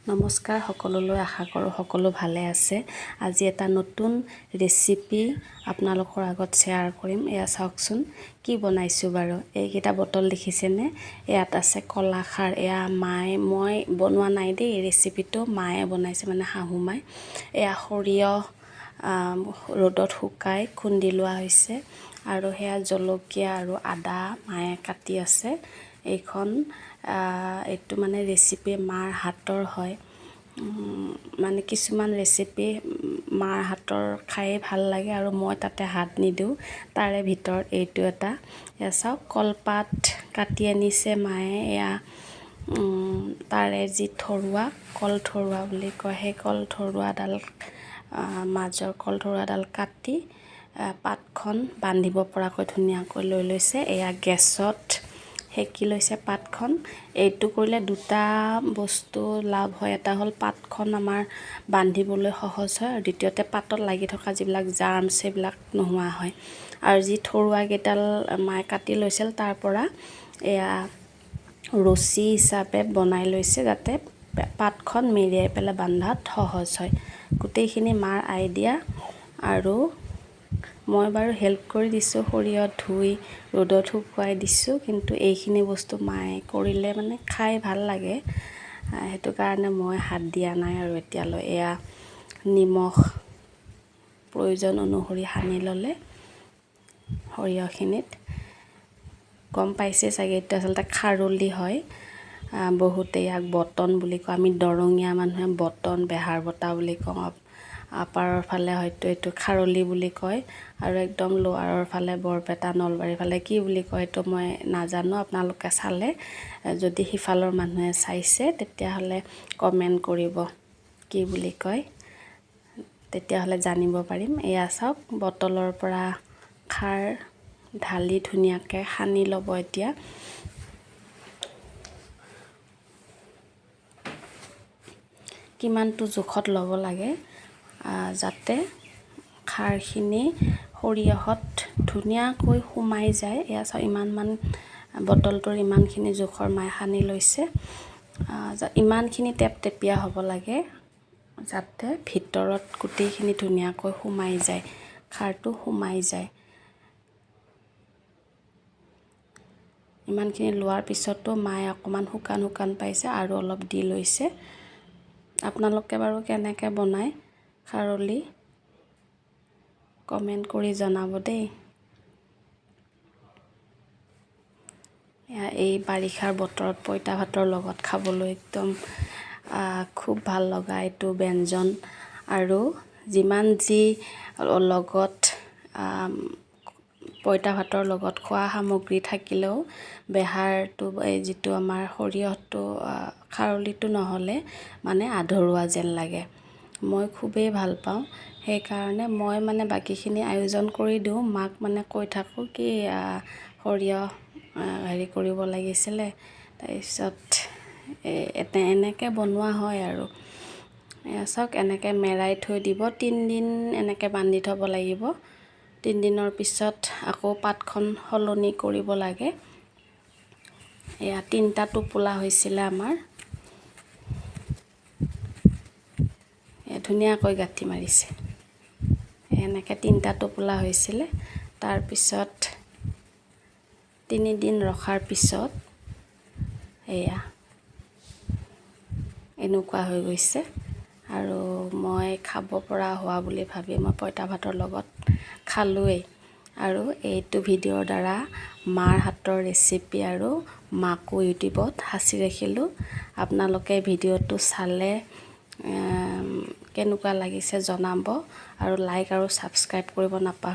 নমস্কাৰ সকলোলৈ আশা কৰোঁ সকলো ভালে আছে। আজি এটা নতুন ৰেচিপি আপোনালোকৰ আগত শ্বেয়াৰ কৰিম। এয়া চাওকচোন কি বনাইছোঁ বাৰু। এইকেইটা বটল দেখিছেনে? ইয়াত আছে কলাখাৰ। এয়া মই বনোৱা নাই দেই, ৰেচিপিটো মায়ে বনাইছে, মানে শাহু মায়ে। এয়া সৰিয়হ ৰ'দত শুকাই খুন্দি লোৱা হৈছে, আৰু সেয়া জলকীয়া আৰু আদা মায়ে কাটি আছে। এইটো মানে ৰেচিপি মাৰ হাতৰ হয়। মানে কিছুমান ৰেচিপি মাৰ হাতৰ খায়ে ভাল লাগে, আৰু মই তাতে হাত নিদিওঁ। তাৰে ভিতৰত এইটো এটা। এয়া চাওক, কলপাত কাটি আনিছে মায়ে। এয়া তাৰে যি কল থৰুৱা বুলি কয়, সেই কল থৰুৱাডাল মাজৰ কল থৰুৱাডাল কাটি পাতখন বান্ধিব পৰাকৈ ধুনীয়াকৈ লৈ লৈছে। এয়া গেছত সেকি লৈছে পাতখন। এইটো কৰিলে দুটা বস্তু লাভ হয়। এটা হ'ল পাতখন আমাৰ বান্ধিবলৈ সহজ হয়, আৰু দ্বিতীয়তে পাতত লাগি থকা যিবিলাক জাৰ্মছ সেইবিলাক নোহোৱা হয়। আৰু যি থৰুৱাকেইডাল মায়ে কাটি লৈছিল, তাৰ পৰা এয়া ৰছী হিচাপে বনাই লৈছে, যাতে পাতখন মেৰিয়াই পেলাই বান্ধাত সহজ হয়। গোটেইখিনি মাৰ আইডিয়া, আৰু মই বাৰু হেল্প কৰি দিছোঁ। সৰিয়হ ধুই ৰ'দত শুকুৱাই দিছোঁ, কিন্তু এইখিনি বস্তু মায়ে কৰিলে মানে খাই ভাল লাগে, সেইটো কাৰণে মই হাত দিয়া নাই আৰু এতিয়ালৈ। এয়া নিমখ প্ৰয়োজন অনুসৰি সানি ল'লে সৰিয়হখিনিত। গম পাইছে চাগে, এইটো আচলতে খাৰলি হয়। বহুতে ইয়াক বটন বুলি কয়। আমি দৰঙীয়া মানুহে বটন, বেহাৰ বটা বুলি কওঁ। আপাৰৰ ফালে হয়তো এইটো খাৰলি বুলি কয়, আৰু একদম লোৱাৰৰ ফালে বৰপেটা, নলবাৰীৰ ফালে কি বুলি কয় এইটো মই নাজানো। আপোনালোকে চালে, যদি সিফালৰ মানুহে চাইছে, তেতিয়াহ'লে কমেণ্ট কৰিব কি বুলি কয়, তেতিয়াহ'লে জানিব পাৰিম। এয়া চাওক, বটলৰ পৰা খাৰ ঢালি ধুনীয়াকৈ সানি ল'ব। এতিয়া কিমানটো জোখত ল'ব লাগে, যাতে খাৰখিনি সৰিয়হত ধুনীয়াকৈ সোমাই যায়। এয়া চাওক, বটলটোৰ ইমানখিনি জোখৰ মায়ে সানি লৈছে। ইমানখিনি টেপটেপীয়া হ'ব লাগে, যাতে ভিতৰত গোটেইখিনি ধুনীয়াকৈ সোমাই যায়, খাৰটো সোমাই যায়। ইমানখিনি লোৱাৰ পিছতো মায়ে অকণমান শুকান পাইছে, আৰু অলপ দি লৈছে। আপোনালোকে বাৰু কেনেকৈ বনায় খাৰলি, কমেণ্ট কৰি জনাব দেই। এই বাৰিষাৰ বতৰত পঁইতা ভাতৰ লগত খাবলৈ একদম খুব ভাল লগা এইটো ব্যঞ্জন। আৰু যিমান যি লগত পঁইতা ভাতৰ লগত খোৱা সামগ্ৰী থাকিলেও, বেহাৰটো, এই যিটো আমাৰ সৰিয়হটো, খাৰলিটো নহ'লে মানে আধৰুৱা যেন লাগে। মই খুবেই ভাল পাওঁ, সেইকাৰণে মই মানে বাকীখিনি আয়োজন কৰি দিওঁ। মাক মানে কৈ থাকোঁ কি সৰিয়হ হেৰি কৰিব লাগিছিলে, তাৰপিছত এনেকৈ বনোৱা হয়। আৰু চাওক, এনেকৈ মেৰাই থৈ দিব। 3 দিন এনেকৈ বান্ধি থ'ব লাগিব। 3 দিনৰ পিছত আকৌ পাতখন সলনি কৰিব লাগে। এয়া 3টা টোপোলা হৈছিলে আমাৰ, ধুনীয়াকৈ গাঁঠি মাৰিছে। এনেকৈ 3টা টোপোলা হৈছিলে। তাৰপিছত 3 দিন ৰখাৰ পিছত এয়া এনেকুৱা হৈ গৈছে। আৰু মই খাব পৰা হোৱা বুলি ভাবি মই পঁইতা ভাতৰ লগত খালোৱেই। আৰু এইটো ভিডিঅ'ৰ দ্বাৰা মাৰ হাতৰ ৰেচিপি আৰু মাকো ইউটিউবত সাঁচি ৰাখিলোঁ। আপোনালোকে ভিডিঅ'টো চালে কেনেকুৱা লাগিছে জনাব, আৰু লাইক আৰু ছাবস্ক্ৰাইব কৰিব নাপাহৰিব।